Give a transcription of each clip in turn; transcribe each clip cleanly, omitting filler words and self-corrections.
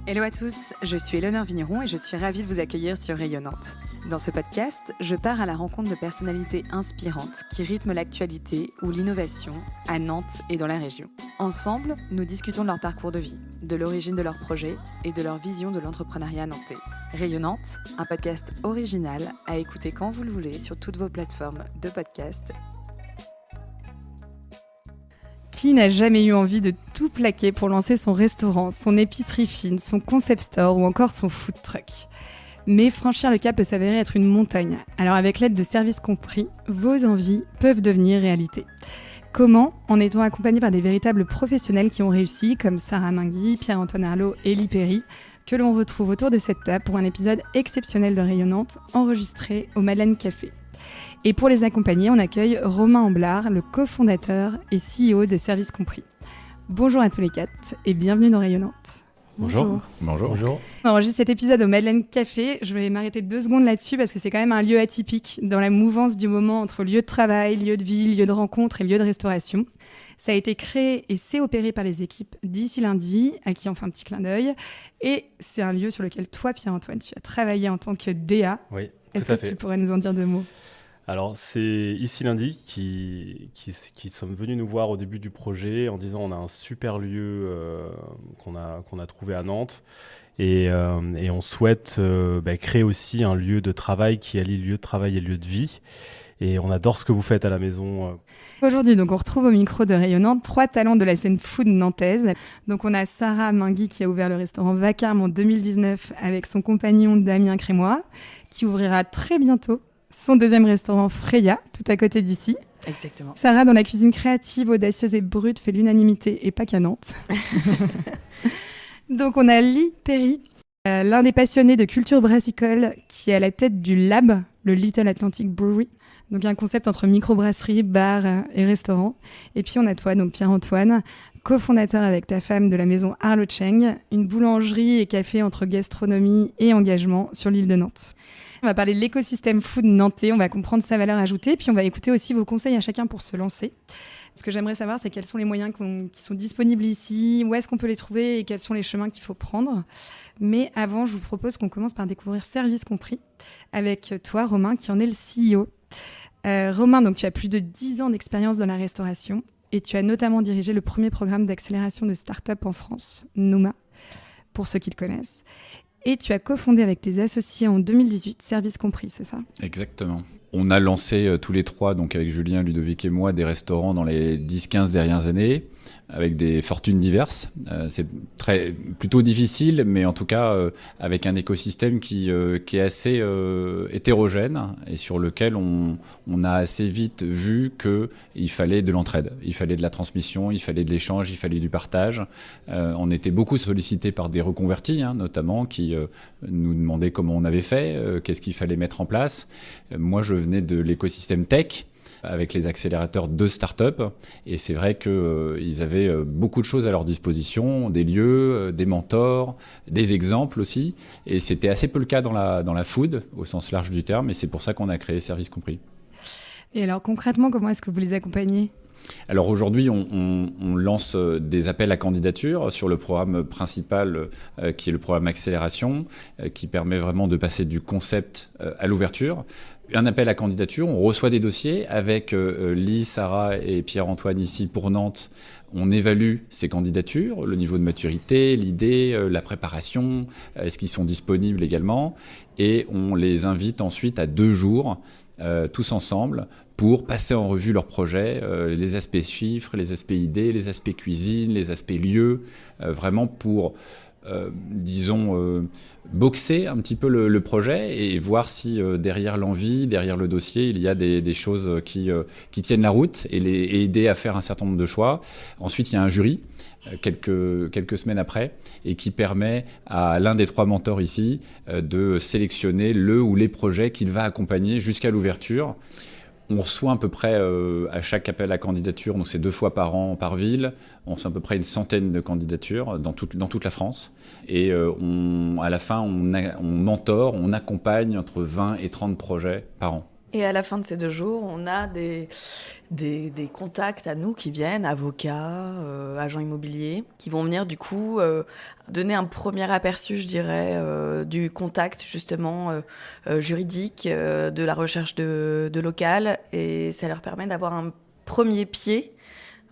Hello à tous, je suis Éléonore Vigneron et je suis ravie de vous accueillir sur Rayonnante. Dans ce podcast, je pars à la rencontre de personnalités inspirantes qui rythment l'actualité ou l'innovation à Nantes et dans la région. Ensemble, nous discutons de leur parcours de vie, de l'origine de leurs projets et de leur vision de l'entrepreneuriat nantais. Rayonnante, un podcast original à écouter quand vous le voulez sur toutes vos plateformes de podcast. Qui n'a jamais eu envie de tout plaquer pour lancer son restaurant, son épicerie fine, son concept store ou encore son food truck ? Mais franchir le cap peut s'avérer être une montagne. Alors avec l'aide de Service Compris, vos envies peuvent devenir réalité. Comment ? En étant accompagnés par des véritables professionnels qui ont réussi, comme Sarah Mingui, Pierre-Antoine Arlot et Lee Perry, que l'on retrouve autour de cette table pour un épisode exceptionnel de Rayonnante, enregistré au Madeleine Café. Et pour les accompagner, on accueille Romain Amblard, le cofondateur et CEO de Service Compris. Bonjour à tous les quatre et bienvenue dans Rayonnante. Bonjour. Bonjour. On enregistre cet épisode au Madeleine Café. Je vais m'arrêter 2 secondes là-dessus parce que c'est quand même un lieu atypique dans la mouvance du moment entre lieu de travail, lieu de vie, lieu de rencontre et lieu de restauration. Ça a été créé et c'est opéré par les équipes d'Ici Lundi, à qui on fait un petit clin d'œil. Et c'est un lieu sur lequel toi, Pierre-Antoine, tu as travaillé en tant que DA. Oui, Est-ce tout à que fait. tu pourrais nous en dire 2 mots ? Alors, c'est Ici Lundi qui sont venus nous voir au début du projet en disant on a un super lieu qu'on a trouvé à Nantes et on souhaite créer aussi un lieu de travail qui allie lieu de travail et lieu de vie. Et on adore ce que vous faites à la maison. Aujourd'hui, donc, on retrouve au micro de Rayonnante 3 talents de la scène food nantaise. Donc, on a Sarah Mingui qui a ouvert le restaurant Vacarme en 2019 avec son compagnon Damien Crémois, qui ouvrira très bientôt son 2e restaurant Freya, tout à côté d'ici. Exactement. Sarah, dans la cuisine créative, audacieuse et brute, fait l'unanimité et pas qu'à Nantes. Donc, on a Lee Perry, l'un des passionnés de culture brassicole qui est à la tête du Lab, le Little Atlantic Brewery. Donc, un concept entre microbrasserie, bar et restaurant. Et puis, on a toi, donc Pierre-Antoine, cofondateur avec ta femme de la maison Arlo Cheng, une boulangerie et café entre gastronomie et engagement sur l'île de Nantes. On va parler de l'écosystème food nantais, on va comprendre sa valeur ajoutée, puis on va écouter aussi vos conseils à chacun pour se lancer. Ce que j'aimerais savoir, c'est quels sont les moyens qui sont disponibles ici, où est-ce qu'on peut les trouver et quels sont les chemins qu'il faut prendre. Mais avant, je vous propose qu'on commence par découvrir Service Compris avec toi, Romain, qui en est le CEO. Romain, donc, tu as plus de 10 ans d'expérience dans la restauration et tu as notamment dirigé le premier programme d'accélération de start-up en France, Nouma, pour ceux qui le connaissent. Et tu as cofondé avec tes associés en 2018 Service Compris, c'est ça ? Exactement. On a lancé tous les 3, donc avec Julien, Ludovic et moi, des restaurants dans les 10-15 dernières années, avec des fortunes diverses. C'est plutôt difficile, mais en tout cas avec un écosystème qui est assez hétérogène et sur lequel on a assez vite vu qu'il fallait de l'entraide, il fallait de la transmission, il fallait de l'échange, il fallait du partage. On était beaucoup sollicités par des reconvertis, notamment, qui nous demandaient comment on avait fait, qu'est-ce qu'il fallait mettre en place. Moi, je venais de l'écosystème tech, avec les accélérateurs de start-up. Et c'est vrai qu'ils avaient beaucoup de choses à leur disposition, des lieux, des mentors, des exemples aussi. Et c'était assez peu le cas dans la food, au sens large du terme. Et c'est pour ça qu'on a créé Service Compris. Et alors concrètement, comment est-ce que vous les accompagnez ? Alors aujourd'hui, on lance des appels à candidature sur le programme principal qui est le programme Accélération, qui permet vraiment de passer du concept à l'ouverture. Un appel à candidature, on reçoit des dossiers avec Lee, Sarah et Pierre-Antoine ici pour Nantes. On évalue ces candidatures, le niveau de maturité, l'idée, la préparation, est-ce qu'ils sont disponibles également, et on les invite ensuite à 2 jours tous ensemble pour passer en revue leurs projets, les aspects chiffres, les aspects idées, les aspects cuisine, les aspects lieux, vraiment pour, boxer un petit peu le projet et voir si derrière l'envie, derrière le dossier, il y a des choses qui tiennent la route et aider à faire un certain nombre de choix. Ensuite, il y a un jury quelques semaines après et qui permet à l'un des 3 mentors ici de sélectionner le ou les projets qu'il va accompagner jusqu'à l'ouverture. On reçoit à peu près à chaque appel à candidature, donc c'est 2 fois par an par ville, on reçoit à peu près une centaine de candidatures dans toute la France. Et à la fin, on mentor, on accompagne entre 20 et 30 projets par an. Et à la fin de ces 2 jours, on a des contacts à nous qui viennent, avocats, agents immobiliers, qui vont venir du coup donner un premier aperçu, je dirais, du contact justement juridique, de la recherche de local. Et ça leur permet d'avoir un premier pied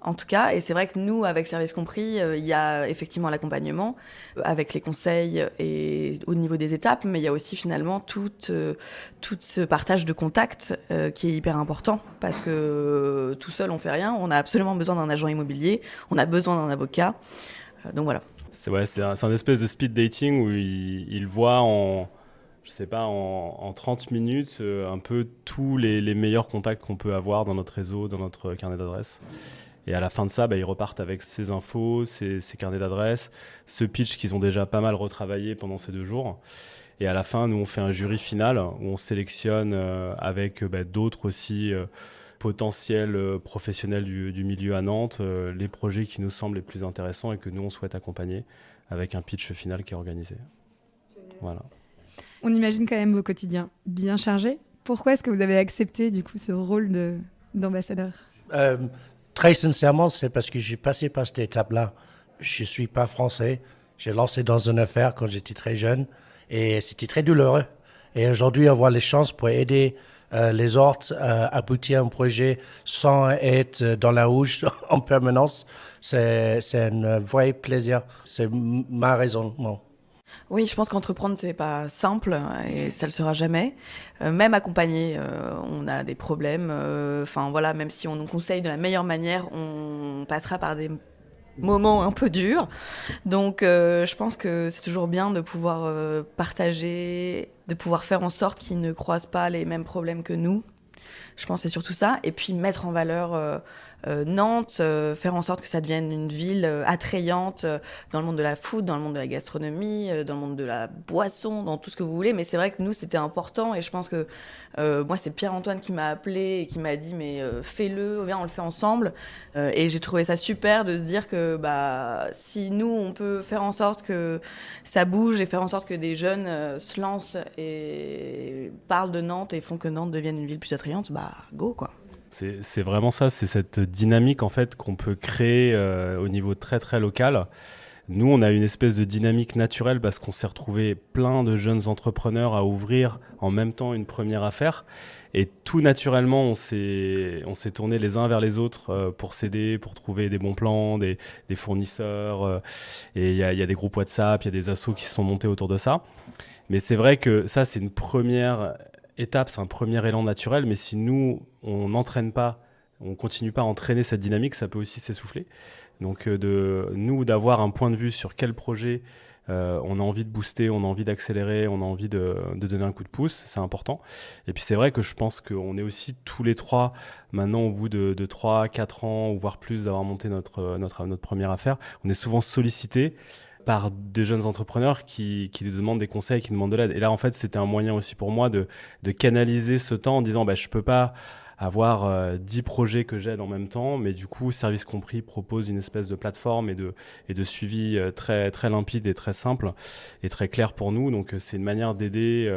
en tout cas. Et c'est vrai que nous, avec Service Compris, il y a effectivement l'accompagnement avec les conseils et au niveau des étapes, mais il y a aussi finalement tout ce partage de contacts qui est hyper important parce que tout seul, on fait rien. On a absolument besoin d'un agent immobilier, on a besoin d'un avocat. Donc voilà. C'est un espèce de speed dating où il voit je sais pas, en 30 minutes, un peu tous les meilleurs contacts qu'on peut avoir dans notre réseau, dans notre carnet d'adresses. Et à la fin de ça, ils repartent avec ces infos, ces carnets d'adresses, ce pitch qu'ils ont déjà pas mal retravaillé pendant ces 2 jours. Et à la fin, nous, on fait un jury final où on sélectionne avec d'autres aussi potentiels professionnels du milieu à Nantes les projets qui nous semblent les plus intéressants et que nous, on souhaite accompagner avec un pitch final qui est organisé. Voilà. On imagine quand même vos quotidiens bien chargés. Pourquoi est-ce que vous avez accepté du coup ce rôle d'ambassadeur ? Très sincèrement, c'est parce que j'ai passé par cette étape-là. Je ne suis pas français. J'ai lancé dans une affaire quand j'étais très jeune et c'était très douloureux. Et aujourd'hui, avoir les chances pour aider les autres à aboutir à un projet sans être dans la rouge en permanence, c'est un vrai plaisir. C'est ma raisonnement. Oui, je pense qu'entreprendre, c'est pas simple et ça le sera jamais. Même accompagné, on a des problèmes. Enfin voilà, même si on nous conseille de la meilleure manière, on passera par des moments un peu durs. Donc je pense que c'est toujours bien de pouvoir partager, de pouvoir faire en sorte qu'ils ne croisent pas les mêmes problèmes que nous. Je pense que c'est surtout ça. Et puis mettre en valeur Nantes, faire en sorte que ça devienne une ville attrayante dans le monde de la food, dans le monde de la gastronomie, dans le monde de la boisson, dans tout ce que vous voulez. Mais c'est vrai que nous, c'était important. Et je pense que moi, c'est Pierre-Antoine qui m'a appelé et qui m'a dit mais fais-le, viens, on le fait ensemble. Et j'ai trouvé ça super de se dire que si nous, on peut faire en sorte que ça bouge et faire en sorte que des jeunes se lancent et parlent de Nantes et font que Nantes devienne une ville plus attrayante, go quoi. C'est vraiment ça, c'est cette dynamique en fait qu'on peut créer au niveau très très local. Nous, on a une espèce de dynamique naturelle parce qu'on s'est retrouvé plein de jeunes entrepreneurs à ouvrir en même temps une première affaire. Et tout naturellement, on s'est tourné les uns vers les autres pour s'aider, pour trouver des bons plans, des fournisseurs. Et il y a des groupes WhatsApp, il y a des assos qui se sont montés autour de ça. Mais c'est vrai que ça, c'est une première étape, c'est un premier élan naturel, mais si nous, on n'entraîne pas, on continue pas à entraîner cette dynamique, ça peut aussi s'essouffler. Donc d'avoir un point de vue sur quel projet on a envie de booster, on a envie d'accélérer, on a envie de donner un coup de pouce, c'est important. Et puis c'est vrai que je pense qu'on est aussi tous les trois, maintenant au bout de 3, 4 ans, ou voire plus d'avoir monté notre première affaire, on est souvent sollicité par des jeunes entrepreneurs qui nous demandent des conseils, qui nous demandent de l'aide. Et là, en fait, c'était un moyen aussi pour moi de canaliser ce temps en disant je peux pas avoir 10 projets que j'aide en même temps, mais du coup, Service Compris propose une espèce de plateforme et de suivi très, très limpide et très simple et très clair pour nous. Donc, c'est une manière d'aider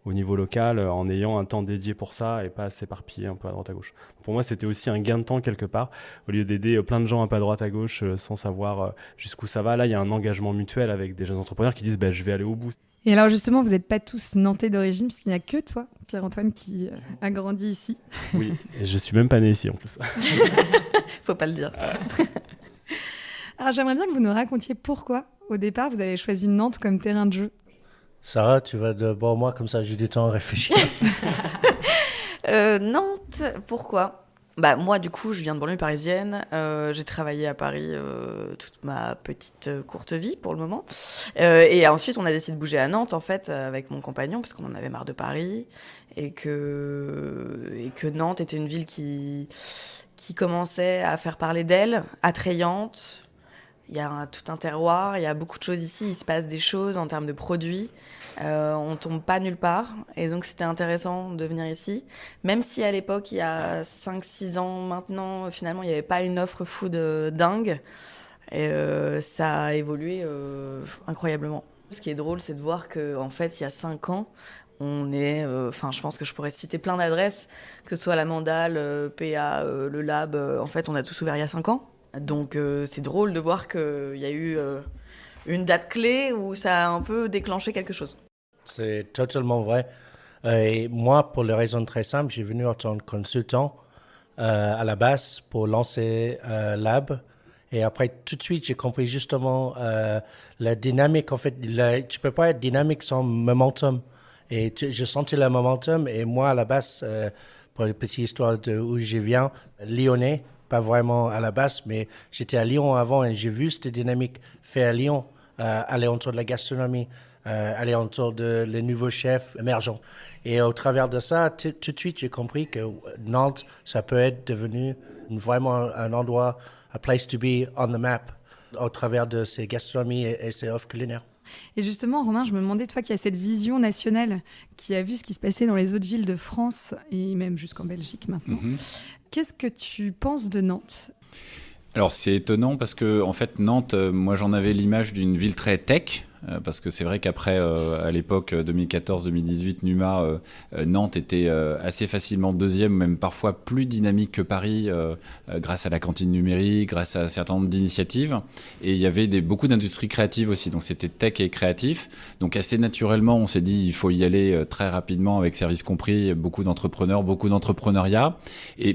au niveau local en ayant un temps dédié pour ça et pas s'éparpiller un peu à droite à gauche. Pour moi, c'était aussi un gain de temps quelque part. Au lieu d'aider plein de gens un peu à droite à gauche sans savoir jusqu'où ça va, là, il y a un engagement mutuel avec des jeunes entrepreneurs qui disent je vais aller au bout. Et alors justement, vous n'êtes pas tous nantais d'origine, parce qu'il n'y a que toi, Pierre-Antoine, qui a grandi ici. Oui, et je suis même pas né ici en plus. Faut pas le dire ça. Alors j'aimerais bien que vous nous racontiez pourquoi, au départ, vous avez choisi Nantes comme terrain de jeu. Sarah, tu vas d'abord moi, comme ça j'ai du temps à réfléchir. Nantes, pourquoi ? Moi, du coup, je viens de banlieue parisienne. J'ai travaillé à Paris toute ma petite courte vie, pour le moment. Et ensuite, on a décidé de bouger à Nantes, en fait, avec mon compagnon, parce qu'on en avait marre de Paris. Et que Nantes était une ville qui commençait à faire parler d'elle, attrayante. Il y a tout un terroir, il y a beaucoup de choses ici. Il se passe des choses en termes de produits. On tombe pas nulle part. Et donc, c'était intéressant de venir ici. Même si à l'époque, il y a 5-6 ans maintenant, finalement, il n'y avait pas une offre food dingue. Et ça a évolué incroyablement. Ce qui est drôle, c'est de voir qu'en fait, il y a 5 ans, je pense que je pourrais citer plein d'adresses, que ce soit la Mandale, PA, le Lab. En fait, on a tous ouvert il y a 5 ans. Donc, c'est drôle de voir qu'il y a eu une date clé où ça a un peu déclenché quelque chose. C'est totalement vrai. Et moi, pour les raisons très simples, j'ai venu en tant que consultant à la base pour lancer Lab. Et après, tout de suite, j'ai compris justement la dynamique. En fait, tu peux pas être dynamique sans momentum. Et je sentais le momentum. Et moi, à la base, pour les petites histoires d'où je viens, lyonnais, pas vraiment à la base, mais j'étais à Lyon avant et j'ai vu cette dynamique faite à Lyon, aller autour de la gastronomie, aller autour de les nouveaux chefs émergents. Et au travers de ça, tout de suite, j'ai compris que Nantes, ça peut être devenu vraiment un endroit, a place to be on the map, au travers de ses gastronomies et ses offres culinaires. Et justement, Romain, je me demandais, toi qui as cette vision nationale, qui a vu ce qui se passait dans les autres villes de France et même jusqu'en Belgique maintenant, qu'est-ce que tu penses de Nantes ? Alors c'est étonnant parce que en fait Nantes, moi j'en avais l'image d'une ville très tech. Parce que c'est vrai qu'après, à l'époque 2014-2018, Numa, Nantes était assez facilement deuxième, même parfois plus dynamique que Paris, grâce à la cantine numérique, grâce à un certain nombre d'initiatives. Et il y avait beaucoup d'industries créatives aussi, donc c'était tech et créatif. Donc assez naturellement, on s'est dit il faut y aller très rapidement avec service compris, beaucoup d'entrepreneurs, beaucoup d'entrepreneuriat.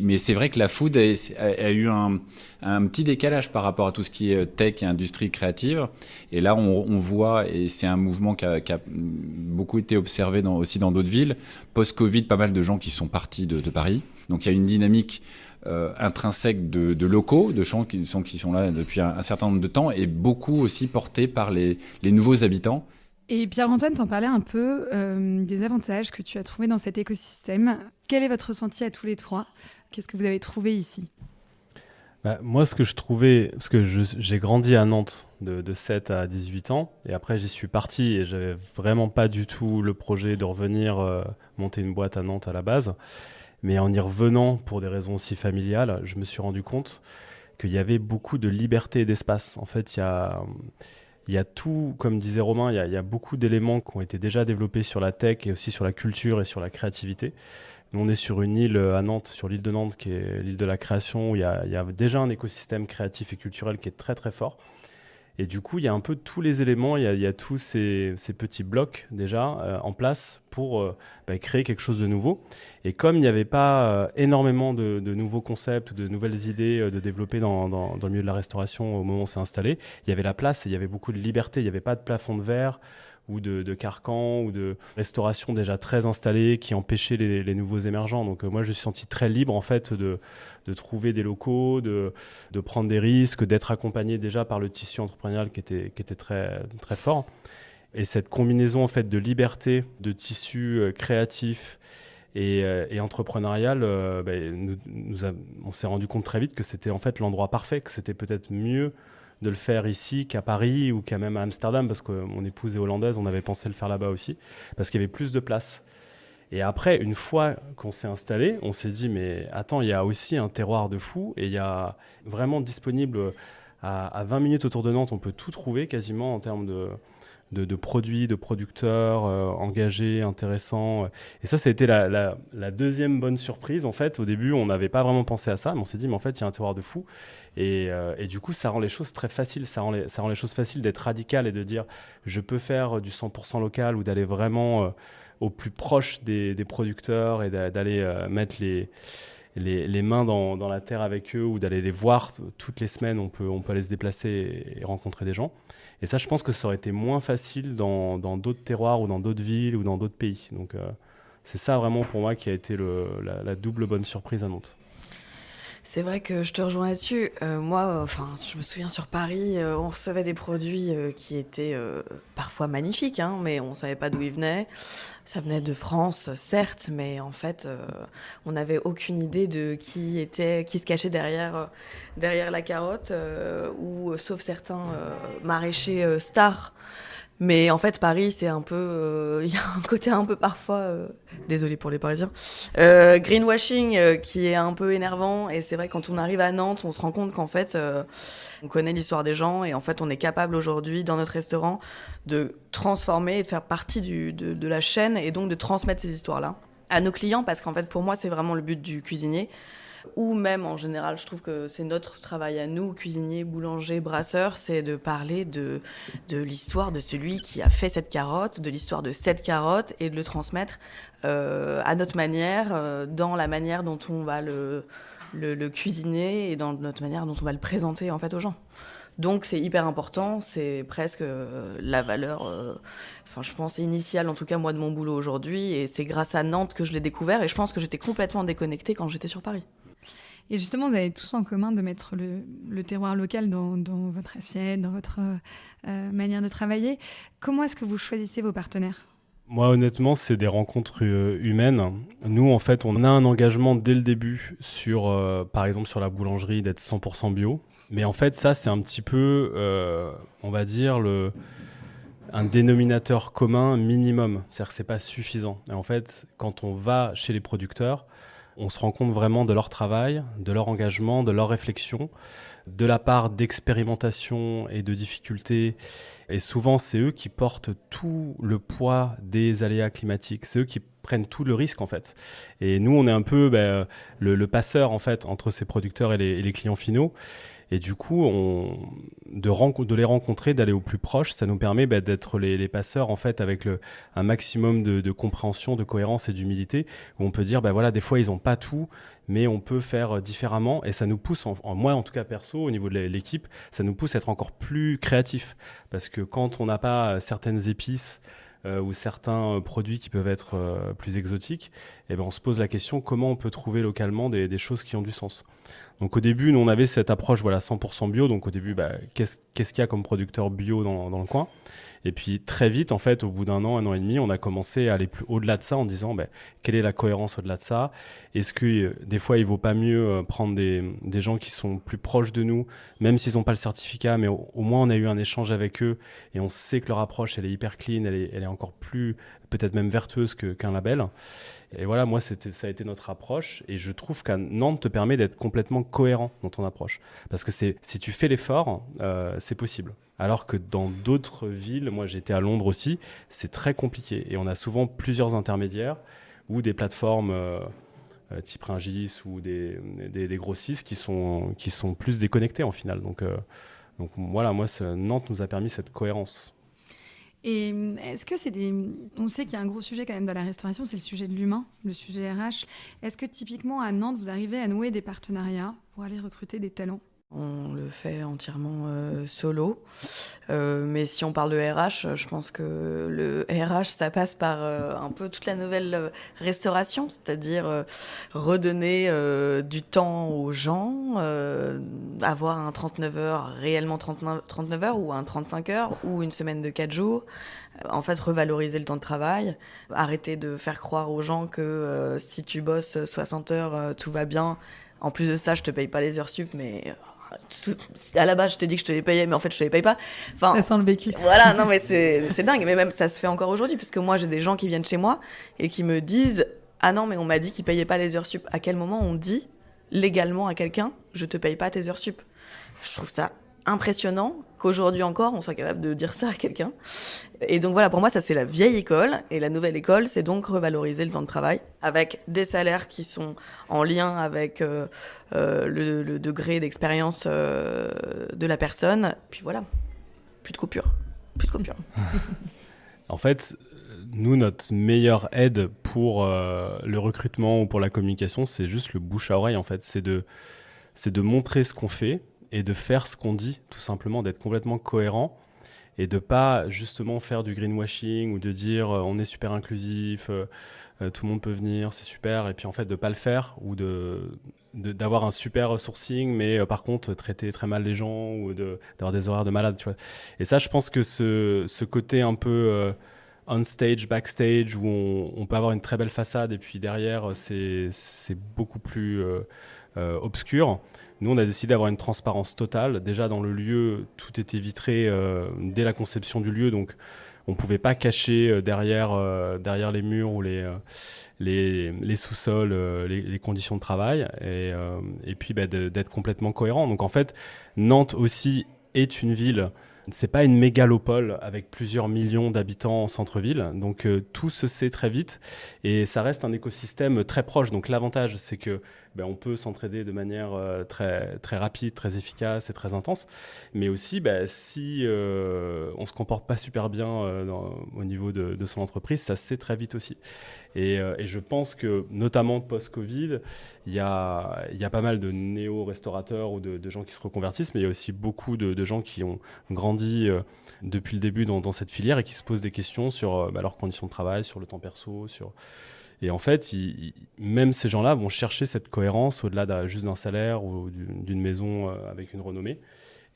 Mais c'est vrai que la food a eu un petit décalage par rapport à tout ce qui est tech et industrie créative. Et là, on voit, et c'est un mouvement qui a beaucoup été observé aussi dans d'autres villes, post-Covid, pas mal de gens qui sont partis de Paris. Donc il y a une dynamique intrinsèque de locaux, de gens qui sont là depuis un certain nombre de temps, et beaucoup aussi portés par les nouveaux habitants. Et Pierre-Antoine, t'en parlais un peu des avantages que tu as trouvés dans cet écosystème. Quel est votre ressenti à tous les trois ? Qu'est-ce que vous avez trouvé ici ? Moi, ce que je trouvais, parce que j'ai grandi à Nantes de 7 à 18 ans, et après j'y suis parti et j'avais vraiment pas du tout le projet de revenir monter une boîte à Nantes à la base. Mais en y revenant pour des raisons aussi familiales, je me suis rendu compte qu'il y avait beaucoup de liberté et d'espace. En fait, il y a tout, comme disait Romain, il y a beaucoup d'éléments qui ont été déjà développés sur la tech et aussi sur la culture et sur la créativité. Nous, on est sur une île à Nantes, sur l'île de Nantes, qui est l'île de la création, où il y a déjà un écosystème créatif et culturel qui est très très fort. Et du coup, il y a un peu tous les éléments, il y a tous ces petits blocs déjà en place pour créer quelque chose de nouveau. Et comme il n'y avait pas énormément de nouveaux concepts, de nouvelles idées de développer dans le milieu de la restauration au moment où on s'est installé, il y avait la place et il y avait beaucoup de liberté. Il n'y avait pas de plafond de verre ou de carcan ou de restauration déjà très installée qui empêchait les nouveaux émergents. Donc moi, je me suis senti très libre en fait de trouver des locaux, de prendre des risques, d'être accompagné déjà par le tissu entrepreneurial qui était très, très fort. Et cette combinaison en fait de liberté, de tissu créatif et entrepreneurial, on s'est rendu compte très vite que c'était en fait l'endroit parfait, que c'était peut-être mieux de le faire ici qu'à Paris ou qu'à même à Amsterdam, parce que mon épouse est hollandaise, on avait pensé le faire là-bas aussi, parce qu'il y avait plus de place. Et après, une fois qu'on s'est installé, on s'est dit, mais attends, il y a aussi un terroir de fou, et il y a vraiment disponible à 20 minutes autour de Nantes, on peut tout trouver quasiment en termes de produits, de producteurs engagés, intéressants. Et ça a été la deuxième bonne surprise. En fait, au début, on n'avait pas vraiment pensé à ça, mais on s'est dit, mais en fait, il y a un terroir de fou. Et du coup, ça rend les choses très faciles. Ça rend les choses faciles d'être radical et de dire, je peux faire du 100% local ou d'aller vraiment au plus proche des producteurs et d'aller mettre les mains dans la terre avec eux ou d'aller les voir toutes les semaines. On peut aller se déplacer et rencontrer des gens. Et ça, je pense que ça aurait été moins facile dans d'autres terroirs ou dans d'autres villes ou dans d'autres pays. Donc, c'est ça vraiment pour moi qui a été la double bonne surprise à Nantes. C'est vrai que je te rejoins là-dessus. Moi, je me souviens sur Paris, on recevait des produits qui étaient parfois magnifiques, hein, mais on ne savait pas d'où ils venaient. Ça venait de France, certes, mais en fait, on n'avait aucune idée de qui se cachait derrière la carotte, ou sauf certains maraîchers stars. Mais en fait, Paris, c'est un peu... Il y a un côté un peu parfois... désolé pour les Parisiens. Greenwashing qui est un peu énervant. Et c'est vrai, quand on arrive à Nantes, on se rend compte qu'en fait, on connaît l'histoire des gens. Et en fait, on est capable aujourd'hui, dans notre restaurant, de transformer et de faire partie de la chaîne. Et donc de transmettre ces histoires-là à nos clients. Parce qu'en fait, pour moi, c'est vraiment le but du cuisinier. Ou même, en général, je trouve que c'est notre travail à nous, cuisiniers, boulangers, brasseurs, c'est de parler de l'histoire de celui qui a fait cette carotte, de l'histoire de cette carotte, et de le transmettre à notre manière, dans la manière dont on va le cuisiner et dans notre manière dont on va le présenter en fait aux gens. Donc c'est hyper important, c'est presque la valeur, je pense, initiale, en tout cas moi, de mon boulot aujourd'hui, et c'est grâce à Nantes que je l'ai découvert, et je pense que j'étais complètement déconnectée quand j'étais sur Paris. Et justement, vous avez tous en commun de mettre le terroir local dans votre assiette, dans votre manière de travailler. Comment est-ce que vous choisissez vos partenaires ? Moi, honnêtement, c'est des rencontres humaines. Nous, en fait, on a un engagement dès le début sur, par exemple, sur la boulangerie, d'être 100% bio. Mais en fait, ça, c'est un petit peu, on va dire, un dénominateur commun minimum. C'est-à-dire que c'est pas suffisant. Et en fait, quand on va chez les producteurs, on se rend compte vraiment de leur travail, de leur engagement, de leur réflexion, de la part d'expérimentation et de difficultés. Et souvent, c'est eux qui portent tout le poids des aléas climatiques. C'est eux qui prennent tout le risque, en fait. Et nous, on est un peu le passeur, en fait, entre ces producteurs et les clients finaux. Et du coup, de les rencontrer, d'aller au plus proche, ça nous permet d'être les passeurs, en fait, avec un maximum de compréhension, de cohérence et d'humilité, où on peut dire, voilà, des fois, ils n'ont pas tout, mais on peut faire différemment. Et ça nous pousse, moi, en tout cas, perso, au niveau de l'équipe, ça nous pousse à être encore plus créatifs. Parce que quand on n'a pas certaines épices, ou certains produits qui peuvent être plus exotiques, on se pose la question comment on peut trouver localement des choses qui ont du sens. Donc au début, nous on avait cette approche 100% bio, donc au début, qu'est-ce qu'il y a comme producteur bio dans le coin ? Et puis très vite, en fait, au bout d'un an et demi, on a commencé à aller plus au-delà de ça en disant quelle est la cohérence au-delà de ça ? Est-ce que des fois, il vaut pas mieux prendre des gens qui sont plus proches de nous, même s'ils n'ont pas le certificat, mais au moins on a eu un échange avec eux et on sait que leur approche, elle est hyper clean, elle est encore plus, peut-être même vertueuse qu'un label. Et voilà, moi, ça a été notre approche. Et je trouve qu'à Nantes te permet d'être complètement cohérent dans ton approche. Parce que si tu fais l'effort, c'est possible. Alors que dans d'autres villes, moi j'étais à Londres aussi, c'est très compliqué. Et on a souvent plusieurs intermédiaires ou des plateformes type Rungis ou des grossistes qui sont plus déconnectés en final. Donc voilà, moi, Nantes nous a permis cette cohérence. Et est-ce que on sait qu'il y a un gros sujet quand même dans la restauration, c'est le sujet de l'humain, le sujet RH. Est-ce que typiquement à Nantes, vous arrivez à nouer des partenariats pour aller recruter des talents ? On le fait entièrement solo. Mais si on parle de RH, je pense que le RH, ça passe par un peu toute la nouvelle restauration, c'est-à-dire redonner du temps aux gens, avoir un 39 heures, réellement 39 heures, ou un 35 heures, ou une semaine de 4 jours. En fait, revaloriser le temps de travail, arrêter de faire croire aux gens que si tu bosses 60 heures, tout va bien. En plus de ça, je te paye pas les heures sup, mais... à la base, je t'ai dit que je te les payais, mais en fait, je te les paye pas. Enfin, ça sent le vécu. Voilà, non, mais c'est dingue. Mais même, ça se fait encore aujourd'hui, puisque moi, j'ai des gens qui viennent chez moi et qui me disent « Ah non, mais on m'a dit qu'ils payaient pas les heures sup. » À quel moment on dit légalement à quelqu'un « Je te paye pas tes heures sup ?» Je trouve ça impressionnant qu'aujourd'hui encore, on soit capable de dire ça à quelqu'un. Et donc voilà, pour moi, ça, c'est la vieille école. Et la nouvelle école, c'est donc revaloriser le temps de travail avec des salaires qui sont en lien avec le degré d'expérience de la personne. Puis voilà, plus de coupure. Plus de coupure. En fait, nous, notre meilleure aide pour le recrutement ou pour la communication, c'est juste le bouche à oreille, en fait. C'est de montrer ce qu'on fait et de faire ce qu'on dit, tout simplement, d'être complètement cohérent et de pas justement faire du greenwashing ou de dire on est super inclusif, tout le monde peut venir, c'est super, et puis en fait de pas le faire ou d'avoir un super sourcing, mais par contre traiter très mal les gens ou d'avoir des horaires de malade, tu vois. Et ça, je pense que ce côté un peu on stage, backstage, où on peut avoir une très belle façade et puis derrière c'est beaucoup plus obscur. Nous, on a décidé d'avoir une transparence totale. Déjà, dans le lieu, tout était vitré dès la conception du lieu. Donc, on pouvait pas cacher derrière les murs ou les sous-sols, les conditions de travail, et puis d'être complètement cohérent. Donc en fait, Nantes aussi est une ville. C'est pas une mégalopole avec plusieurs millions d'habitants en centre-ville, donc tout se sait très vite et ça reste un écosystème très proche. Donc l'avantage, c'est que on peut s'entraider de manière très, très rapide, très efficace et très intense, mais aussi si on se comporte pas super bien au niveau de son entreprise, ça se sait très vite aussi. Et je pense que, notamment post-Covid, il y a pas mal de néo-restaurateurs ou de gens qui se reconvertissent, mais il y a aussi beaucoup de gens qui ont grandi depuis le début dans cette filière et qui se posent des questions sur leurs conditions de travail, sur le temps perso. Et en fait, même ces gens-là vont chercher cette cohérence au-delà juste d'un salaire ou d'une maison avec une renommée.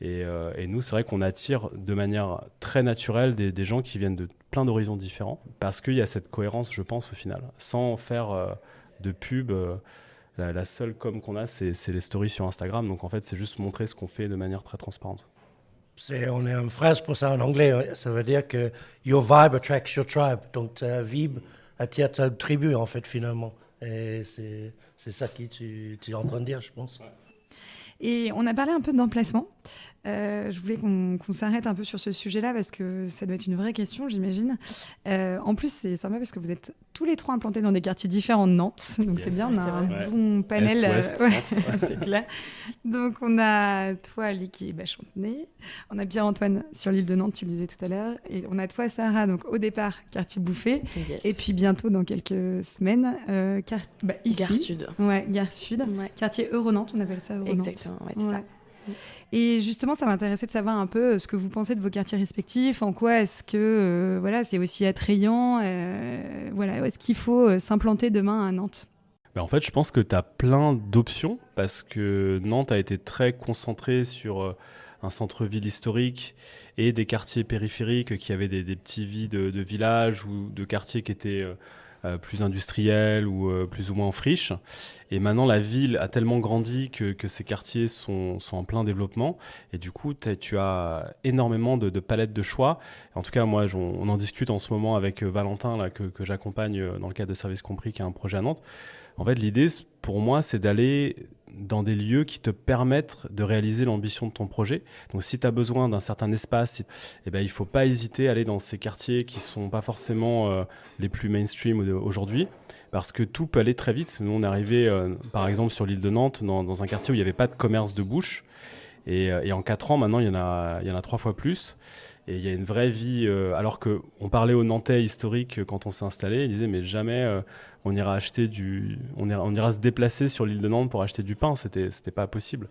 Et nous, c'est vrai qu'on attire de manière très naturelle des gens qui viennent de plein d'horizons différents parce qu'il y a cette cohérence, je pense, au final. Sans faire de pub, la seule com qu'on a, c'est les stories sur Instagram. Donc en fait, c'est juste montrer ce qu'on fait de manière très transparente. On a une phrase pour ça en anglais. Ça veut dire que your vibe attracts your tribe. Donc ta vibe attire ta tribu, en fait, finalement. Et c'est ça que tu es en train de dire, je pense. Ouais. Et on a parlé un peu d'emplacement. Je voulais qu'on s'arrête un peu sur ce sujet-là parce que ça doit être une vraie question, j'imagine. En plus, c'est sympa parce que vous êtes tous les trois implantés dans des quartiers différents de Nantes. Donc c'est bien, on a un bon panel. C'est clair. Donc on a toi, Ali, qui est Chantenay. On a Pierre-Antoine sur l'île de Nantes, tu le disais tout à l'heure. Et on a toi, Sarah, donc au départ, quartier Bouffé. Yes. Et puis bientôt, dans quelques semaines, ici. Gare Sud. Ouais, Gare Sud. Ouais. Quartier Euro-Nantes, on appelle ça Euro-Nantes. Exactement, ouais, c'est ça. Et justement, ça m'intéressait de savoir un peu ce que vous pensez de vos quartiers respectifs. En quoi est-ce que c'est aussi attrayant est-ce qu'il faut s'implanter demain à Nantes ? En fait, je pense que tu as plein d'options parce que Nantes a été très concentrée sur un centre-ville historique et des quartiers périphériques qui avaient des petits vies de villages ou de quartiers qui étaient plus industriels ou plus ou moins en friche. Et maintenant, la ville a tellement grandi que ces quartiers sont en plein développement. Et du coup, tu as énormément de palettes de choix. En tout cas, moi, on en discute en ce moment avec Valentin, là, que j'accompagne dans le cadre de Service Compris, qui a un projet à Nantes. En fait, l'idée, pour moi, c'est d'aller dans des lieux qui te permettent de réaliser l'ambition de ton projet. Donc, si tu as besoin d'un certain espace, il ne faut pas hésiter à aller dans ces quartiers qui ne sont pas forcément les plus mainstream aujourd'hui, parce que tout peut aller très vite. Nous, on est arrivé, par exemple, sur l'île de Nantes, dans un quartier où il n'y avait pas de commerce de bouche. Et en 4 ans, maintenant, il y en a 3 fois plus. Et il y a une vraie vie, alors qu'on parlait aux Nantais historiques quand on s'est installé, ils disaient mais jamais on ira se déplacer sur l'île de Nantes pour acheter du pain, c'était pas possible.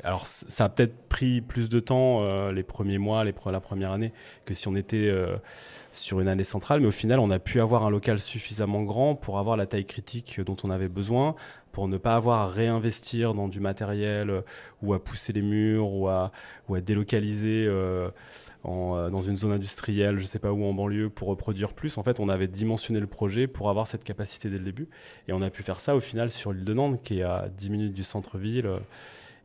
Alors ça a peut-être pris plus de temps les premiers mois, la première année, que si on était sur une année centrale, mais au final on a pu avoir un local suffisamment grand pour avoir la taille critique dont on avait besoin, pour ne pas avoir à réinvestir dans du matériel ou à pousser les murs ou à délocaliser dans une zone industrielle, je ne sais pas où, en banlieue, pour reproduire plus. En fait, on avait dimensionné le projet pour avoir cette capacité dès le début. Et on a pu faire ça, au final, sur l'île de Nantes, qui est à 10 minutes du centre-ville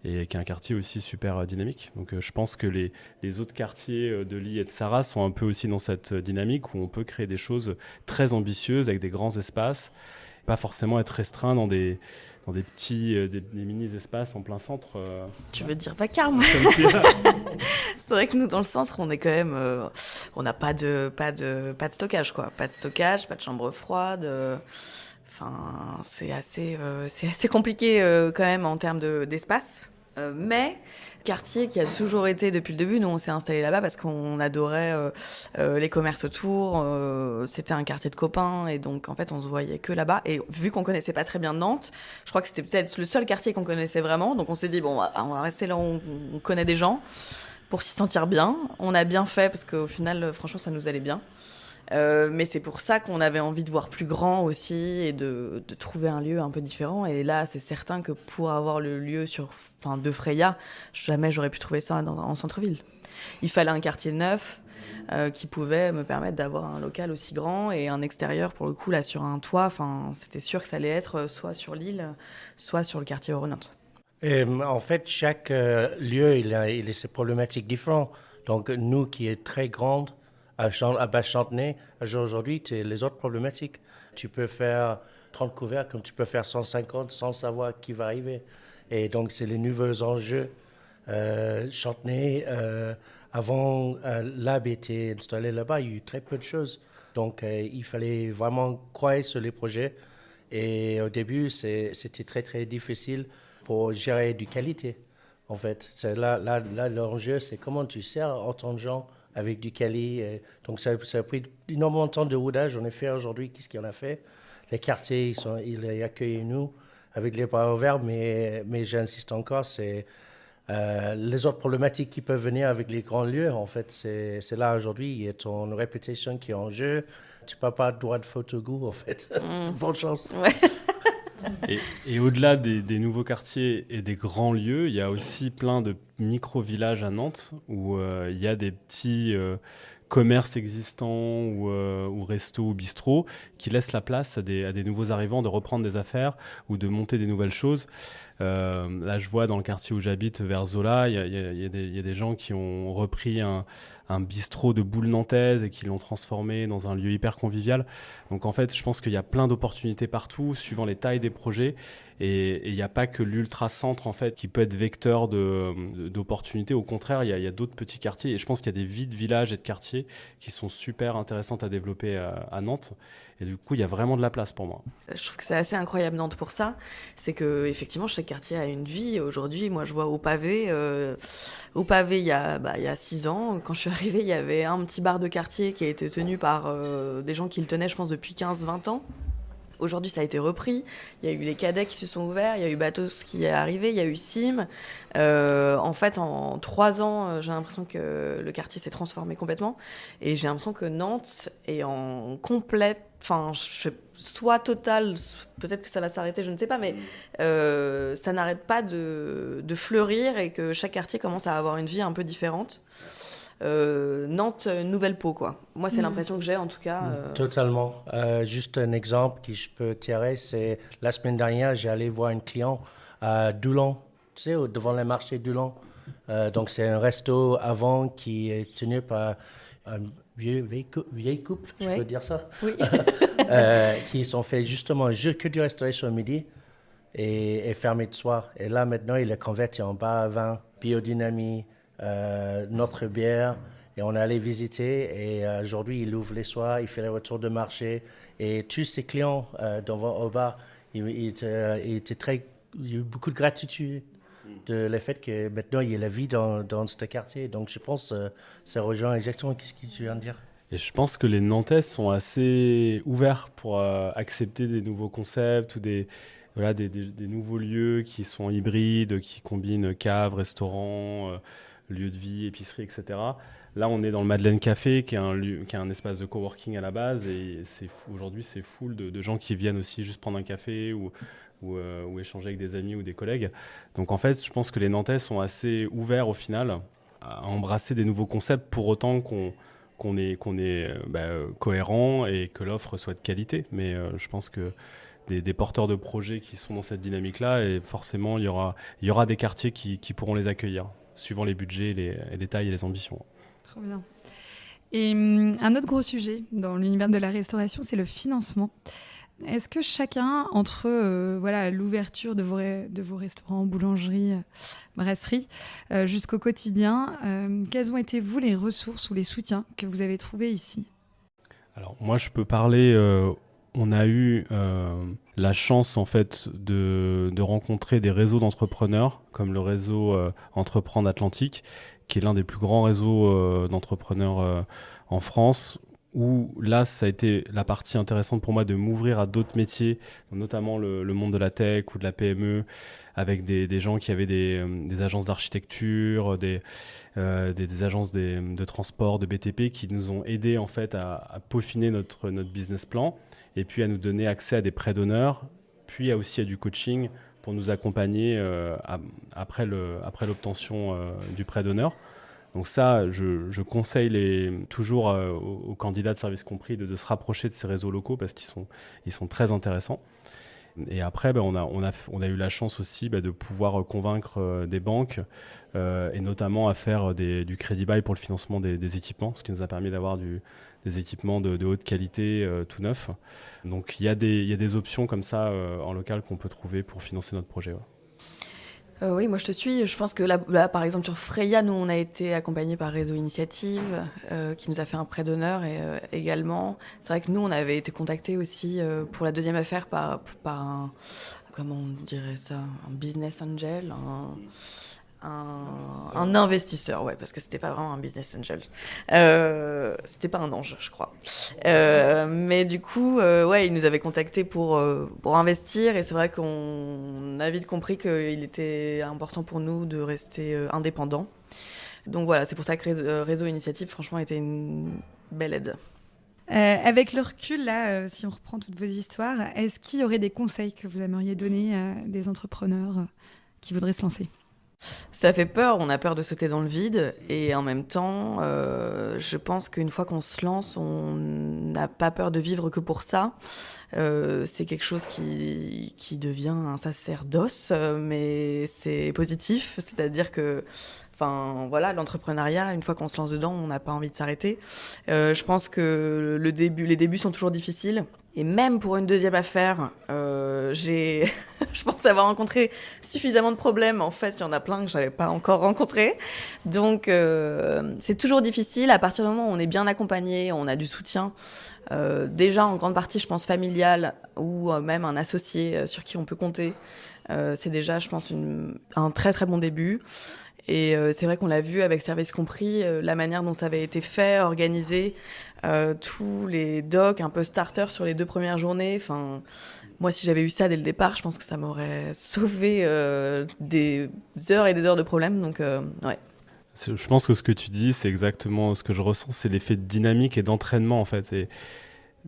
et qui est un quartier aussi super dynamique. Donc, je pense que les autres quartiers de Lille et de Sarraz sont un peu aussi dans cette dynamique où on peut créer des choses très ambitieuses avec des grands espaces, pas forcément être restreint dans des petits des mini-espaces en plein centre. Tu veux dire vacarme. C'est vrai que nous, dans le centre, on est quand même... on n'a pas de stockage, quoi. Pas de stockage, pas de chambre froide. Enfin, c'est assez compliqué quand même en termes d'espace. Mais... quartier qui a toujours été depuis le début, nous on s'est installé là-bas parce qu'on adorait les commerces autour, c'était un quartier de copains et donc en fait on se voyait que là-bas et vu qu'on connaissait pas très bien Nantes, je crois que c'était peut-être le seul quartier qu'on connaissait vraiment, donc on s'est dit bon on va rester là où on connaît des gens pour s'y sentir bien. On a bien fait parce qu'au final franchement ça nous allait bien. Mais c'est pour ça qu'on avait envie de voir plus grand aussi et de trouver un lieu un peu différent. Et là, c'est certain que pour avoir le lieu de Freya, jamais j'aurais pu trouver ça en centre-ville. Il fallait un quartier neuf qui pouvait me permettre d'avoir un local aussi grand et un extérieur, pour le coup, là, sur un toit. C'était sûr que ça allait être soit sur l'île, soit sur le quartier Euro-Nantes. En fait, chaque lieu, il a ses problématiques différentes. Donc, nous qui est très grande, À Chantenay, aujourd'hui, c'est les autres problématiques. Tu peux faire 30 couverts comme tu peux faire 150 sans savoir qui va arriver. Et donc, c'est les nouveaux enjeux. Chantenay, avant Lab était installé là-bas, il y a eu très peu de choses. Donc, il fallait vraiment croire sur les projets. Et au début, c'était très, très difficile pour gérer du qualité, en fait. Là, l'enjeu, c'est comment tu sers autant de gens avec du quali. Donc, ça a pris énormément de temps de rodage. En effet, aujourd'hui, qu'est-ce qu'on a fait? Les quartiers, ils accueillent nous avec les bras ouverts, mais j'insiste encore, c'est les autres problématiques qui peuvent venir avec les grands lieux. En fait, c'est là aujourd'hui, il y a ton réputation qui est en jeu. Tu n'as pas de droit de photo-goût, en fait. Bonne chance. Ouais. Et au-delà des nouveaux quartiers et des grands lieux, il y a aussi plein de micro-villages à Nantes où il y a des petits commerces existants ou restos ou bistrots qui laissent la place à des nouveaux arrivants de reprendre des affaires ou de monter des nouvelles choses. Là, je vois dans le quartier où j'habite, vers Zola, il y a des gens qui ont repris un bistrot de boules nantaises et qui l'ont transformé dans un lieu hyper convivial. Donc en fait, je pense qu'il y a plein d'opportunités partout, suivant les tailles des projets. Et il n'y a pas que l'ultra-centre en fait, qui peut être vecteur d'opportunités. Au contraire, il y a d'autres petits quartiers. Et je pense qu'il y a des vies de villages et de quartiers qui sont super intéressantes à développer à Nantes. Et du coup, il y a vraiment de la place pour moi. Je trouve que c'est assez incroyable Nantes pour ça. C'est que effectivement, chaque quartier a une vie. Aujourd'hui, moi, je vois au pavé, il y a 6 ans, quand je suis arrivée, il y avait un petit bar de quartier qui a été tenu par des gens qui le tenaient, je pense, depuis 15-20 ans. Aujourd'hui, ça a été repris. Il y a eu les cadets qui se sont ouverts, il y a eu Batos qui est arrivé, il y a eu Sim. En fait, en 3 ans, j'ai l'impression que le quartier s'est transformé complètement. Et j'ai l'impression que Nantes est en complète, soit totale, peut-être que ça va s'arrêter, je ne sais pas, mais ça n'arrête pas de fleurir et que chaque quartier commence à avoir une vie un peu différente. Nantes, nouvelle peau, quoi. Moi, c'est l'impression que j'ai, en tout cas. Totalement. Juste un exemple que je peux tirer, c'est la semaine dernière, j'ai allé voir une cliente à Doulon, tu sais, devant le marché Doulon. Donc, c'est un resto avant qui est tenu par un vieil couple, je peux dire ça, Oui. qui sont fait justement que du restauration au midi et fermé de soir. Et là, maintenant, il est converti en bar à vin, biodynamie, notre bière, et on est allé visiter. Et aujourd'hui, il ouvre les soirs, il fait les retours de marché. Et tous ses clients au bar, il y a eu beaucoup de gratitude de le fait que maintenant, il y a la vie dans ce quartier. Donc, je pense que ça rejoint exactement ce que tu viens de dire. Et je pense que les Nantais sont assez ouverts pour accepter des nouveaux concepts ou des nouveaux lieux qui sont hybrides, qui combinent cave, restaurant, lieu de vie, épicerie, etc. Là, on est dans le Madeleine Café, qui est un espace de coworking à la base. Et aujourd'hui, c'est full de gens qui viennent aussi juste prendre un café ou échanger avec des amis ou des collègues. Donc en fait, je pense que les Nantais sont assez ouverts au final à embrasser des nouveaux concepts pour autant qu'on est cohérent et que l'offre soit de qualité. Mais je pense que des porteurs de projets qui sont dans cette dynamique-là, et forcément, il y aura des quartiers qui pourront les accueillir, suivant les budgets, les tailles et les ambitions. Trop bien. Et un autre gros sujet dans l'univers de la restauration, c'est le financement. Est-ce que chacun, entre l'ouverture de vos restaurants, boulangeries, brasseries, jusqu'au quotidien, quelles ont été, vous, les ressources ou les soutiens que vous avez trouvés ici ? Alors, moi, je peux parler... on a eu la chance, en fait, de rencontrer des réseaux d'entrepreneurs, comme le réseau Entreprendre Atlantique, qui est l'un des plus grands réseaux d'entrepreneurs en France, où là, ça a été la partie intéressante pour moi de m'ouvrir à d'autres métiers, notamment le monde de la tech ou de la PME, avec des gens qui avaient des agences d'architecture, des agences de transport, de BTP, qui nous ont aidés en fait à peaufiner notre business plan, et puis à nous donner accès à des prêts d'honneur, puis aussi à du coaching pour nous accompagner après l'obtention du prêt d'honneur. Donc ça, je conseille toujours aux candidats de service compris de se rapprocher de ces réseaux locaux parce qu'ils sont très intéressants. Et après, on a eu la chance aussi de pouvoir convaincre des banques et notamment à faire du crédit bail pour le financement des équipements, ce qui nous a permis d'avoir des équipements de haute qualité tout neufs. Donc il y a des options comme ça en local qu'on peut trouver pour financer notre projet. Ouais. Oui, moi je te suis. Je pense que là, par exemple, sur Freya, nous, on a été accompagnés par Réseau Initiative, qui nous a fait un prêt d'honneur également. C'est vrai que nous, on avait été contactés aussi pour la deuxième affaire par un, comment on dirait ça, un business angel, un investisseur, ouais, parce que c'était pas vraiment un business angel. C'était pas un ange, je crois. Mais du coup, ouais, il nous avait contactés pour investir, et c'est vrai qu'on a vite compris qu'il était important pour nous de rester indépendants. Donc voilà, c'est pour ça que Réseau Initiative, franchement, était une belle aide. Avec le recul, là, si on reprend toutes vos histoires, est-ce qu'il y aurait des conseils que vous aimeriez donner à des entrepreneurs qui voudraient se lancer ? Ça fait peur, on a peur de sauter dans le vide, et en même temps, je pense qu'une fois qu'on se lance, on n'a pas peur de vivre que pour ça. C'est quelque chose qui devient un sacerdoce, mais c'est positif, c'est-à-dire que voilà, l'entrepreneuriat, une fois qu'on se lance dedans, on n'a pas envie de s'arrêter. Je pense que les débuts sont toujours difficiles. Et même pour une deuxième affaire, je pense avoir rencontré suffisamment de problèmes. En fait, il y en a plein que je n'avais pas encore rencontrés. Donc, c'est toujours difficile. À partir du moment où on est bien accompagné, on a du soutien, déjà en grande partie, je pense, familial, ou même un associé sur qui on peut compter. C'est déjà, je pense, un très très bon début. Et c'est vrai qu'on l'a vu avec Service Compris, la manière dont ça avait été fait, organisé, tous les docs un peu starter sur les 2 premières journées. Enfin, moi, si j'avais eu ça dès le départ, je pense que ça m'aurait sauvé des heures et des heures de problèmes. Donc, ouais. Je pense que ce que tu dis, c'est exactement ce que je ressens, c'est l'effet de dynamique et d'entraînement en fait. Et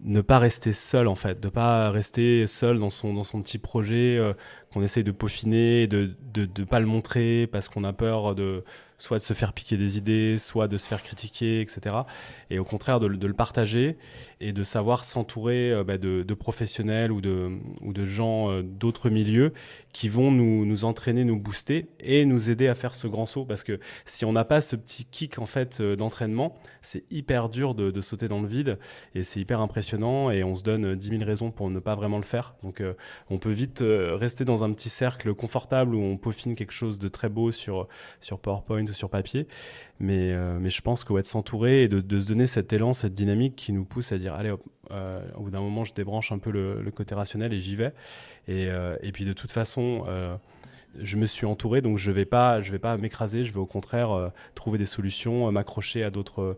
ne pas rester seul en fait, de pas rester seul dans son petit projet qu'on essaye de peaufiner, de pas le montrer parce qu'on a peur soit de se faire piquer des idées, soit de se faire critiquer, etc. Et au contraire de le partager et de savoir s'entourer de professionnels ou de gens d'autres milieux qui vont nous entraîner, nous booster et nous aider à faire ce grand saut. Parce que si on n'a pas ce petit kick en fait d'entraînement, c'est hyper dur de sauter dans le vide et c'est hyper impressionnant et on se donne 10 000 raisons pour ne pas vraiment le faire. Donc on peut vite rester dans un petit cercle confortable où on peaufine quelque chose de très beau sur PowerPoint ou sur papier. Mais je pense que de s'entourer et de se donner cet élan, cette dynamique qui nous pousse à dire allez hop, au bout d'un moment je débranche un peu le côté rationnel et j'y vais. Et puis de toute façon, je me suis entouré, donc je vais pas m'écraser, je vais au contraire trouver des solutions, m'accrocher à d'autres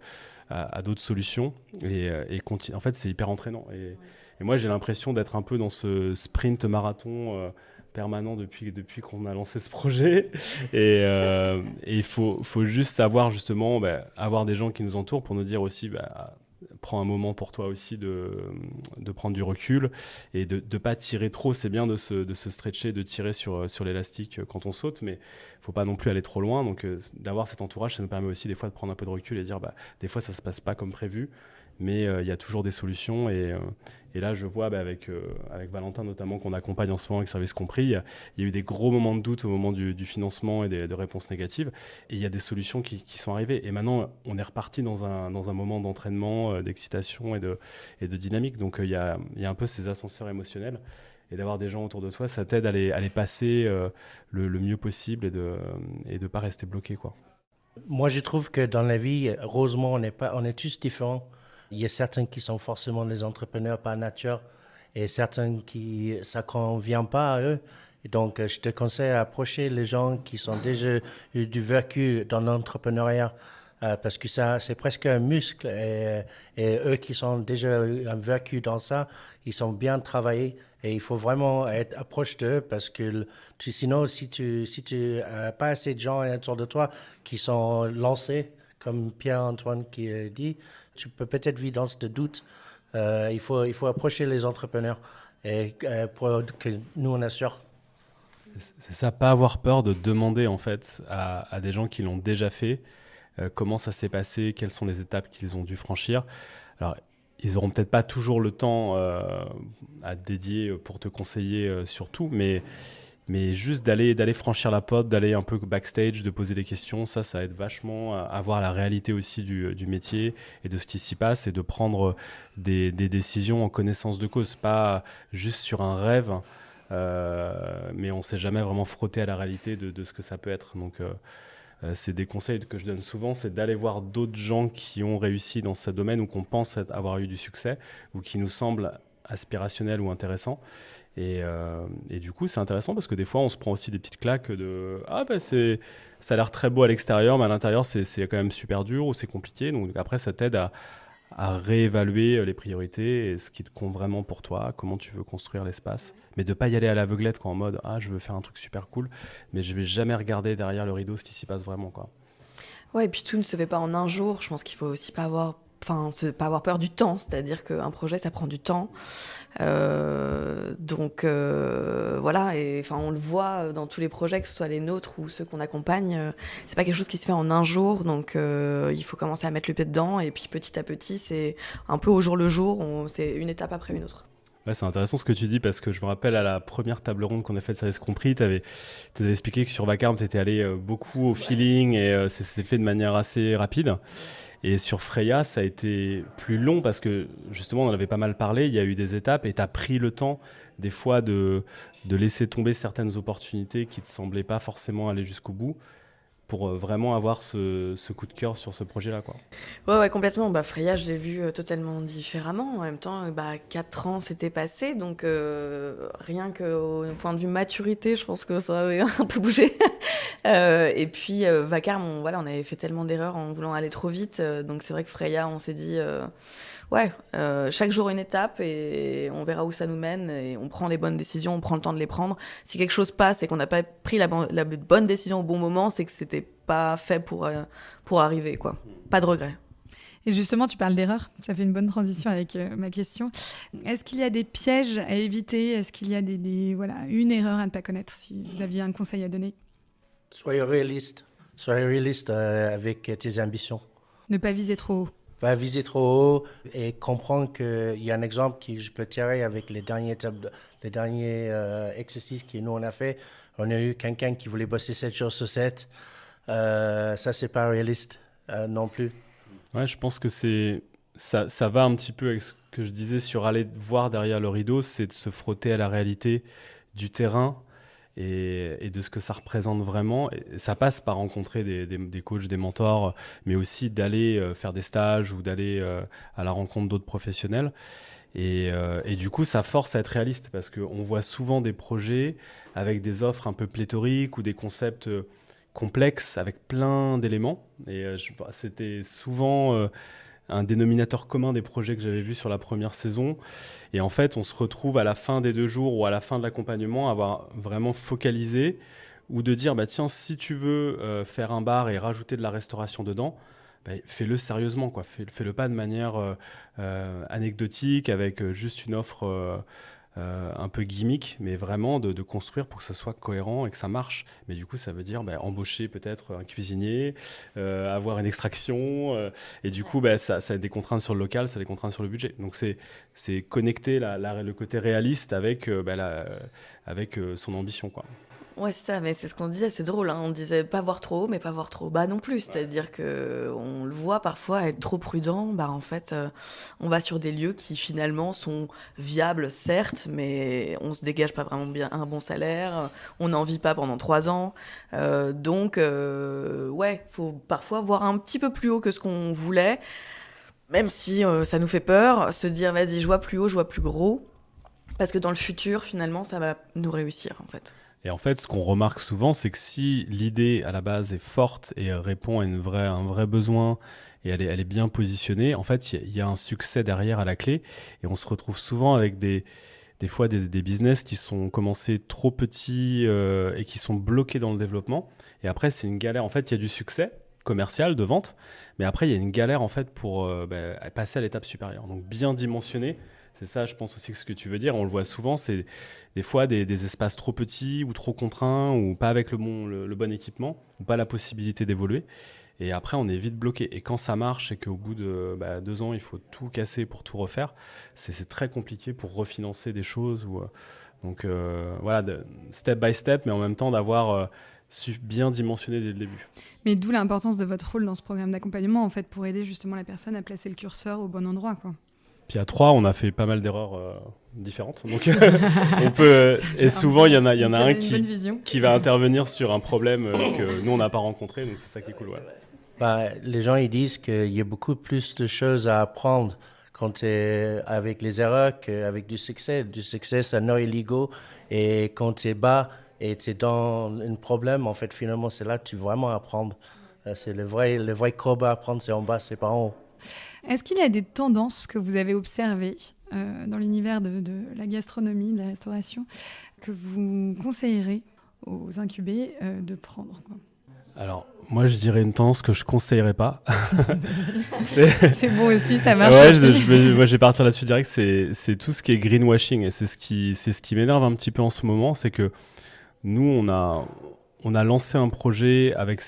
solutions et continuer. En fait, c'est hyper entraînant. Et moi, j'ai l'impression d'être un peu dans ce sprint marathon permanent depuis qu'on a lancé ce projet. Et il faut juste savoir justement avoir des gens qui nous entourent pour nous dire aussi prends un moment pour toi aussi de prendre du recul et de ne pas tirer trop. C'est bien de se stretcher, de tirer sur l'élastique quand on saute, mais il ne faut pas non plus aller trop loin. Donc d'avoir cet entourage, ça nous permet aussi des fois de prendre un peu de recul et dire des fois ça ne se passe pas comme prévu, mais il y a toujours des solutions. Et là, je vois avec Valentin notamment, qu'on accompagne en ce moment avec Service Compris, il y a eu des gros moments de doute au moment du financement et de réponses négatives. Et il y a des solutions qui sont arrivées. Et maintenant, on est reparti dans un moment d'entraînement, d'excitation et de dynamique. Donc, il y a un peu ces ascenseurs émotionnels. Et d'avoir des gens autour de toi, ça t'aide à les passer le mieux possible et de pas rester bloqué, quoi. Moi, je trouve que dans la vie, heureusement, on est tous différents. Il y a certains qui sont forcément des entrepreneurs par nature et certains qui ça convient pas à eux. Et donc, je te conseille d'approcher les gens qui sont déjà eu du vécu dans l'entrepreneuriat parce que ça, c'est presque un muscle. Et eux qui sont déjà un vécu dans ça, ils sont bien travaillés. Et il faut vraiment être approche d'eux parce que sinon, si tu n'as pas assez de gens autour de toi qui sont lancés, comme Pierre-Antoine qui dit, tu peux peut-être vivre dans ce doute. Il faut approcher les entrepreneurs et pour que nous on assure. C'est ça, pas avoir peur de demander en fait à des gens qui l'ont déjà fait comment ça s'est passé, quelles sont les étapes qu'ils ont dû franchir. Alors ils n'auront peut-être pas toujours le temps à dédier pour te conseiller sur tout, mais juste d'aller franchir la porte, d'aller un peu backstage, de poser des questions, ça aide vachement à voir la réalité aussi du métier et de ce qui s'y passe et de prendre des décisions en connaissance de cause, pas juste sur un rêve, mais on ne s'est jamais vraiment frotté à la réalité de ce que ça peut être. Donc, c'est des conseils que je donne souvent, c'est d'aller voir d'autres gens qui ont réussi dans ce domaine ou qu'on pense avoir eu du succès ou qui nous semblent aspirationnels ou intéressants. Et du coup, c'est intéressant parce que des fois, on se prend aussi des petites claques de « Ah, bah, ça a l'air très beau à l'extérieur, mais à l'intérieur, c'est quand même super dur ou c'est compliqué. » Donc après, ça t'aide à réévaluer les priorités et ce qui te compte vraiment pour toi, comment tu veux construire l'espace. Mais de ne pas y aller à l'aveuglette en mode « Ah, je veux faire un truc super cool, mais je ne vais jamais regarder derrière le rideau ce qui s'y passe vraiment. » quoi. Ouais, et puis tout ne se fait pas en un jour. Je pense qu'il faut aussi pas avoir peur du temps, c'est-à-dire qu'un projet, ça prend du temps. Donc voilà, et enfin on le voit dans tous les projets, que ce soit les nôtres ou ceux qu'on accompagne, c'est pas quelque chose qui se fait en un jour, donc il faut commencer à mettre le pied dedans, et puis petit à petit, c'est un peu au jour le jour, c'est une étape après une autre. Ouais, c'est intéressant ce que tu dis parce que je me rappelle à la première table ronde qu'on a faite de Service Compris, tu avais expliqué que sur Vacarme, tu étais allé beaucoup au feeling et ça s'est fait de manière assez rapide. Et sur Freya, ça a été plus long parce que justement, on en avait pas mal parlé, il y a eu des étapes et tu as pris le temps des fois de laisser tomber certaines opportunités qui ne te semblaient pas forcément aller jusqu'au bout pour vraiment avoir ce coup de cœur sur ce projet-là, quoi. Ouais, complètement. Freya, je l'ai vu totalement différemment. En même temps, 4 ans s'étaient passés, donc rien qu'au point de vue maturité, je pense que ça avait un peu bougé. Et puis, Vacarme, on avait fait tellement d'erreurs en voulant aller trop vite. Donc c'est vrai que Freya, on s'est dit, chaque jour une étape et on verra où ça nous mène. Et on prend les bonnes décisions, on prend le temps de les prendre. Si quelque chose passe et qu'on n'a pas pris la bonne décision au bon moment, c'est que c'était pas fait pour arriver, quoi. Pas de regret. Et justement, tu parles d'erreurs. Ça fait une bonne transition avec ma question. Est-ce qu'il y a des pièges à éviter? Est-ce qu'il y a une erreur à ne pas connaître, si vous aviez un conseil à donner? Soyez réaliste. Soyez réaliste avec tes ambitions. Ne pas viser trop haut. Pas viser trop haut et comprendre qu'il y a un exemple que je peux tirer avec les derniers exercices que nous on a fait. On a eu quelqu'un qui voulait bosser 7 jours sur 7. Ça, c'est pas réaliste non plus. Ouais, je pense que ça va un petit peu avec ce que je disais sur aller voir derrière le rideau, c'est de se frotter à la réalité du terrain et de ce que ça représente vraiment. Et ça passe par rencontrer des coachs, des mentors, mais aussi d'aller faire des stages ou d'aller à la rencontre d'autres professionnels. Et du coup, ça force à être réaliste parce qu'on voit souvent des projets avec des offres un peu pléthoriques ou des concepts complexes avec plein d'éléments. Et c'était souvent un dénominateur commun des projets que j'avais vus sur la première saison. Et en fait, on se retrouve à la fin des 2 jours ou à la fin de l'accompagnement à avoir vraiment focalisé ou de dire, tiens, si tu veux faire un bar et rajouter de la restauration dedans, fais-le sérieusement, quoi. Fais-le pas de manière anecdotique avec juste une offre un peu gimmick, mais vraiment de construire pour que ça soit cohérent et que ça marche. Mais du coup, ça veut dire embaucher peut-être un cuisinier, avoir une extraction, et du coup, ça a des contraintes sur le local, ça a des contraintes sur le budget. Donc, c'est connecter le côté réaliste avec son ambition, quoi. Ouais, c'est ça, mais c'est ce qu'on disait, c'est drôle, hein. On disait pas voir trop haut, mais pas voir trop bas non plus. C'est-à-dire que on le voit parfois être trop prudent. En fait, on va sur des lieux qui finalement sont viables, certes, mais on se dégage pas vraiment bien un bon salaire. On n'en vit pas pendant 3 ans. Donc, faut parfois voir un petit peu plus haut que ce qu'on voulait, même si ça nous fait peur. Se dire, vas-y, je vois plus haut, je vois plus gros, parce que dans le futur, finalement, ça va nous réussir, en fait. Et en fait, ce qu'on remarque souvent, c'est que si l'idée à la base est forte et répond à un vrai besoin et elle est bien positionnée, en fait, il y a un succès derrière à la clé. Et on se retrouve souvent avec des fois des business qui sont commencés trop petits et qui sont bloqués dans le développement. Et après, c'est une galère. En fait, il y a du succès commercial de vente, mais après, il y a une galère en fait pour passer à l'étape supérieure. Donc, bien dimensionné. C'est ça, je pense aussi que ce que tu veux dire. On le voit souvent, c'est des fois des espaces trop petits ou trop contraints ou pas avec le bon équipement ou pas la possibilité d'évoluer. Et après, on est vite bloqué. Et quand ça marche et qu'au bout de 2 ans, il faut tout casser pour tout refaire, c'est très compliqué pour refinancer des choses. Donc voilà, step by step, mais en même temps d'avoir bien dimensionné dès le début. Mais d'où l'importance de votre rôle dans ce programme d'accompagnement, en fait, pour aider justement la personne à placer le curseur au bon endroit, quoi. Puis à 3, on a fait pas mal d'erreurs différentes. Donc on peut et souvent il y en a un qui va intervenir sur un problème que nous on n'a pas rencontré. Donc c'est ça qui est cool. Ouais. Les gens ils disent qu'il y a beaucoup plus de choses à apprendre quand tu es avec les erreurs qu'avec du succès. Du succès, ça noie l'ego. Et quand tu es bas et tu es dans un problème, en fait, finalement, c'est là que tu vas vraiment apprendre. C'est le vrai courbe à apprendre, c'est en bas, c'est pas en haut. Est-ce qu'il y a des tendances que vous avez observées dans l'univers de la gastronomie, de la restauration, que vous conseillerez aux incubés de prendre, quoi? Alors, moi, je dirais une tendance que je conseillerais pas. C'est bon aussi, ça marche. Ouais, moi, je vais partir là-dessus direct. C'est tout ce qui est greenwashing. Et c'est ce qui m'énerve un petit peu en ce moment. C'est que nous, on a lancé un projet avec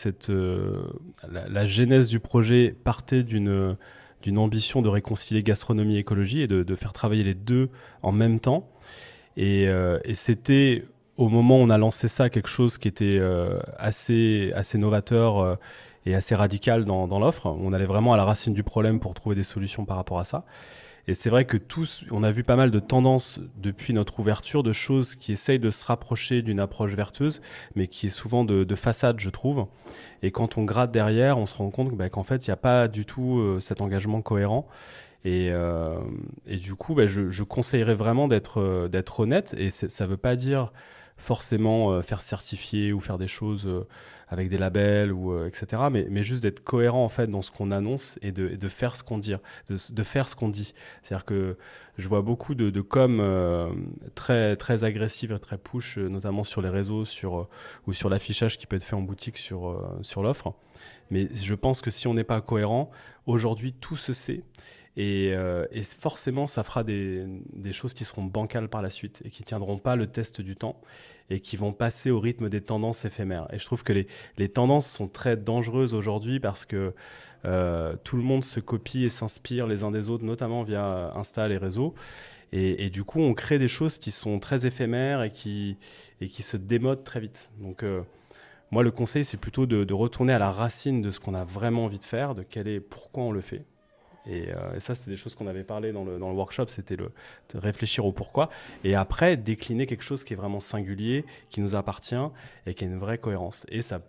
la genèse du projet partait d'une ambition de réconcilier gastronomie et écologie et de faire travailler les deux en même temps. Et c'était, au moment où on a lancé ça, quelque chose qui était assez novateur et assez radical dans l'offre. On allait vraiment à la racine du problème pour trouver des solutions par rapport à ça. Et c'est vrai que on a vu pas mal de tendances depuis notre ouverture, de choses qui essayent de se rapprocher d'une approche vertueuse, mais qui est souvent de façade, je trouve. Et quand on gratte derrière, on se rend compte qu'en fait, il n'y a pas du tout cet engagement cohérent. Et du coup, je conseillerais vraiment d'être honnête. Et ça ne veut pas dire forcément faire certifier ou faire des choses avec des labels etc. Mais juste d'être cohérent en fait dans ce qu'on annonce et de faire ce qu'on dit, de faire ce qu'on dit. C'est-à-dire que je vois beaucoup de com très très agressives et très push, notamment sur les réseaux, ou sur l'affichage qui peut être fait en boutique sur l'offre. Mais je pense que si on n'est pas cohérent, aujourd'hui tout se sait. Et forcément, ça fera des choses qui seront bancales par la suite et qui ne tiendront pas le test du temps et qui vont passer au rythme des tendances éphémères. Et je trouve que les tendances sont très dangereuses aujourd'hui parce que tout le monde se copie et s'inspire les uns des autres, notamment via Insta, les réseaux. Et du coup, on crée des choses qui sont très éphémères et qui se démodent très vite. Donc, moi, le conseil, c'est plutôt de retourner à la racine de ce qu'on a vraiment envie de faire, pourquoi on le fait. Et ça, c'était des choses qu'on avait parlé dans le workshop, c'était de réfléchir au pourquoi. Et après, décliner quelque chose qui est vraiment singulier, qui nous appartient et qui a une vraie cohérence. Et ça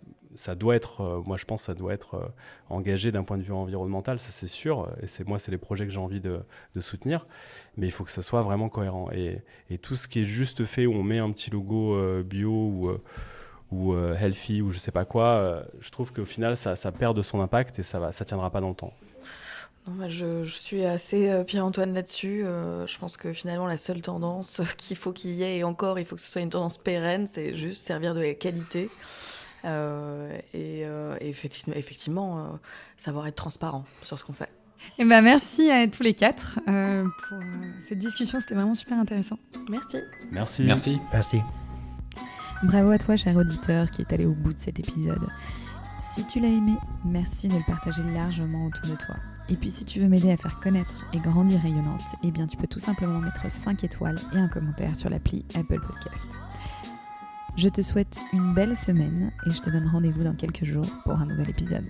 doit être, moi je pense, ça doit être engagé d'un point de vue environnemental, ça c'est sûr. Et c'est les projets que j'ai envie de soutenir. Mais il faut que ça soit vraiment cohérent. Et tout ce qui est juste fait, où on met un petit logo bio ou healthy ou je sais pas quoi, je trouve qu'au final, ça perd de son impact et ça tiendra pas dans le temps. Je suis assez Pierre-Antoine là-dessus. Je pense que finalement, la seule tendance qu'il faut qu'il y ait, et encore, il faut que ce soit une tendance pérenne, c'est juste servir de la qualité. Effectivement, savoir être transparent sur ce qu'on fait. Et merci à tous les 4 pour cette discussion. C'était vraiment super intéressant. Merci. Bravo à toi, cher auditeur, qui est allé au bout de cet épisode. Si tu l'as aimé, merci de le partager largement autour de toi. Et puis si tu veux m'aider à faire connaître et grandir Rayonnante, eh bien tu peux tout simplement mettre 5 étoiles et un commentaire sur l'appli Apple Podcast. Je te souhaite une belle semaine et je te donne rendez-vous dans quelques jours pour un nouvel épisode.